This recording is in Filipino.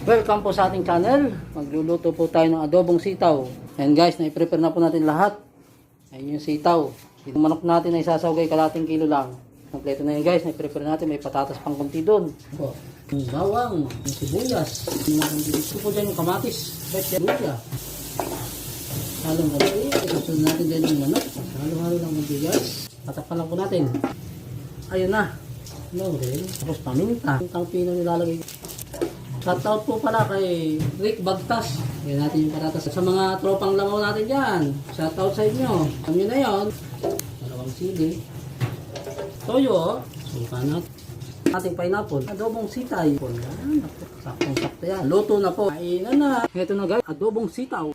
Welcome po sa ating channel. Magluluto po tayo ng adobong sitaw. Ayan guys, na-prepare na po natin lahat. Ayan yung sitaw. Yung manok natin ay sasawgay kalating kilo lang. Kompleto na yun guys, na-prepare natin. May patatas pang kunti doon. Yung bawang, yung sibuyas. Gusto po dyan yung kamatis. Bet yan luya. Halong halo. Isusunod natin dyan yung manok. Halo-halo lang mabigas. Tatakpan lang po natin. Ayun na. Laurel. Tapos paminta. Pintang pino nilalagay. Shoutout po pala kay Rick Bagtas. Ayan natin yung patatas. Sa mga tropang langaw natin dyan. Shoutout sa inyo. Alam nyo na yun. Dalawang sili. Toyo. Suka natin. Ating pineapple. Adobong sitaw. Saktong-sakto yan. Luto na po. Kainan na. Ito na guys. Adobong sitaw.